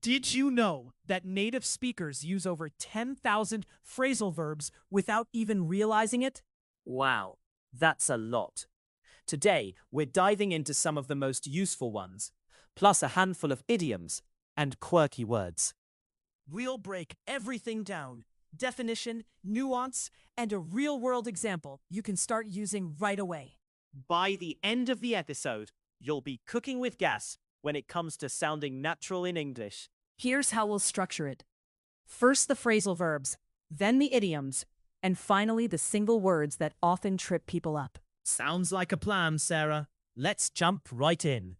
Did you know that native speakers use over 10,000 phrasal verbs without even realizing it? Wow, that's a lot. Today, we're diving into some of the most useful ones, plus a handful of idioms and quirky words. We'll break everything down: definition, nuance, and a real world example you can start using right away. By the end of the episode, you'll be cooking with gas when it comes to sounding natural in English. Here's how we'll structure it: first, the phrasal verbs, then the idioms, and finally, the single words that often trip people up. Sounds like a plan, Sarah. Let's jump right in.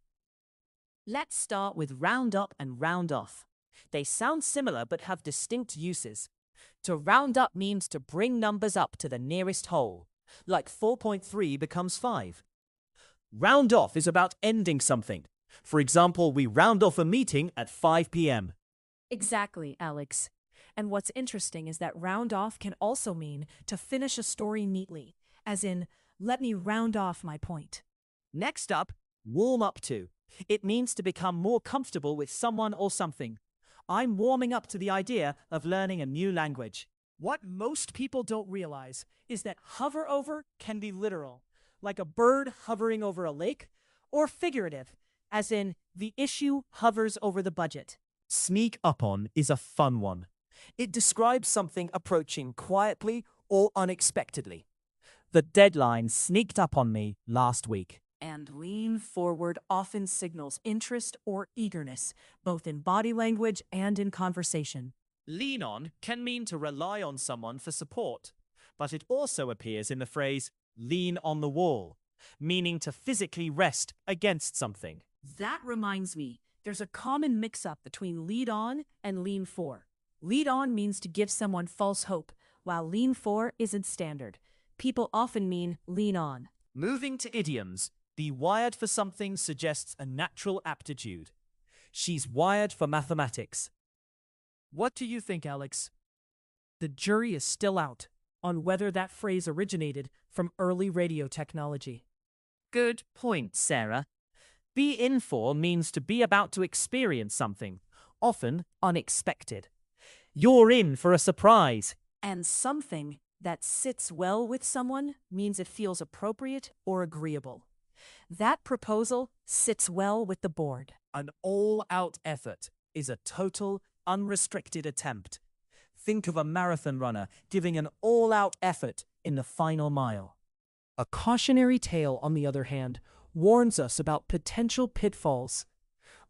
Let's start with round up and round off. They sound similar but have distinct uses. To round up means to bring numbers up to the nearest whole, like 4.3 becomes 5. Round off is about ending something. For example, we round off a meeting at 5 p.m. Exactly, Alex. And what's interesting is that round off can also mean to finish a story neatly, as in, let me round off my point. Next up, warm up to. It means to become more comfortable with someone or something. I'm warming up to the idea of learning a new language. What most people don't realize is that hover over can be literal, like a bird hovering over a lake, or figurative, as in, the issue hovers over the budget. Sneak up on is a fun one. It describes something approaching quietly or unexpectedly. The deadline sneaked up on me last week. And lean forward often signals interest or eagerness, both in body language and in conversation. Lean on can mean to rely on someone for support, but it also appears in the phrase lean on the wall, meaning to physically rest against something. That reminds me, there's a common mix-up between lead on and lean for. Lead on means to give someone false hope, while lean for isn't standard. People often mean lean on. Moving to idioms, be wired for something suggests a natural aptitude. She's wired for mathematics. What do you think, Alex? The jury is still out on whether that phrase originated from early radio technology. Good point, Sarah. Be in for means to be about to experience something, often unexpected. You're in for a surprise. And something that sits well with someone means it feels appropriate or agreeable. That proposal sits well with the board. An all-out effort is a total, unrestricted attempt. Think of a marathon runner giving an all-out effort in the final mile. A cautionary tale, on the other hand, warns us about potential pitfalls,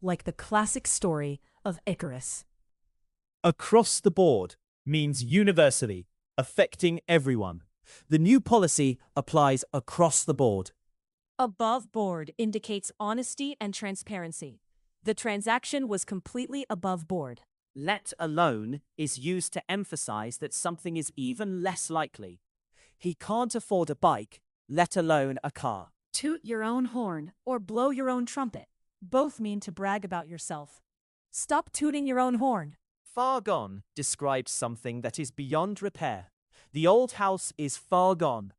like the classic story of Icarus. Across the board means universally, affecting everyone. The new policy applies across the board. Above board indicates honesty and transparency. The transaction was completely above board. Let alone is used to emphasize that something is even less likely. He can't afford a bike, let alone a car. Toot your own horn or blow your own trumpet. Both mean to brag about yourself. Stop tooting your own horn. Far gone describes something that is beyond repair. The old house is far gone.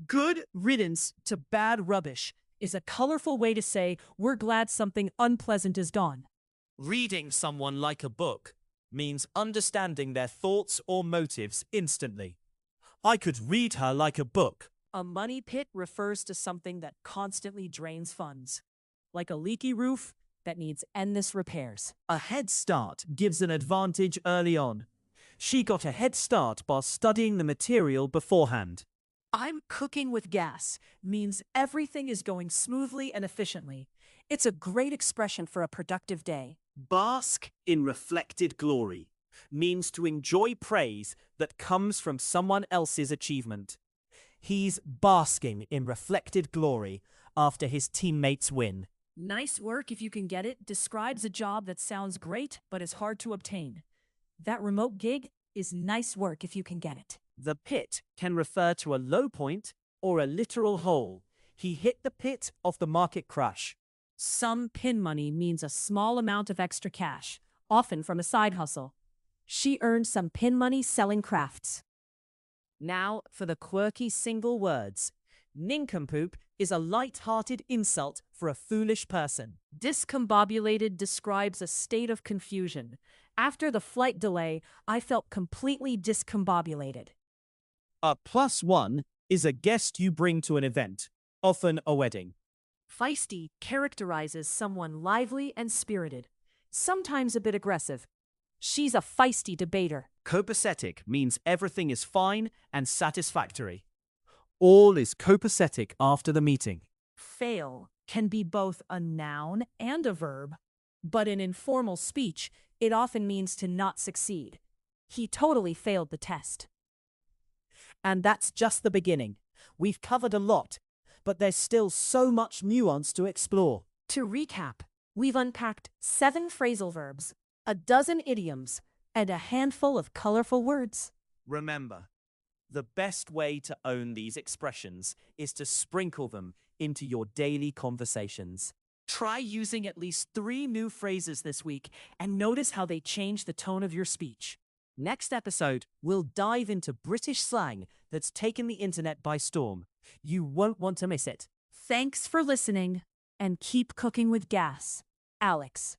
Good riddance to bad rubbish is a colorful way to say we're glad something unpleasant is gone. Reading someone like a book means understanding their thoughts or motives instantly. I could read her like a book. A money pit refers to something that constantly drains funds, like a leaky roof that needs endless repairs. A head start gives an advantage early on. She got a head start by studying the material beforehand. I'm cooking with gas means everything is going smoothly and efficiently. It's a great expression for a productive day. Bask in reflected glory means to enjoy praise that comes from someone else's achievement. He's basking in reflected glory after his teammates win. Nice work if you can get it describes a job that sounds great but is hard to obtain. That remote gig is nice work if you can get it. The pit can refer to a low point or a literal hole. He hit the pit of the market crash. Some pin money means a small amount of extra cash, often from a side hustle. She earned some pin money selling crafts. Now for the quirky single words. Nincompoop is a light-hearted insult for a foolish person. Discombobulated describes a state of confusion. After the flight delay, I felt completely discombobulated. A +1 is a guest you bring to an event, often a wedding. Feisty characterizes someone lively and spirited, sometimes a bit aggressive. She's a feisty debater. Copacetic means everything is fine and satisfactory. All is copacetic after the meeting. Fail can be both a noun and a verb, but in informal speech, it often means to not succeed. He totally failed the test. And that's just the beginning. We've covered a lot, but there's still so much nuance to explore. To recap, we've unpacked 7 phrasal verbs, a dozen idioms, and a handful of colorful words. Remember, the best way to own these expressions is to sprinkle them into your daily conversations. Try using at least 3 new phrases this week and notice how they change the tone of your speech. Next episode, we'll dive into British slang that's taken the internet by storm. You won't want to miss it. Thanks for listening, and keep cooking with gas. Alex.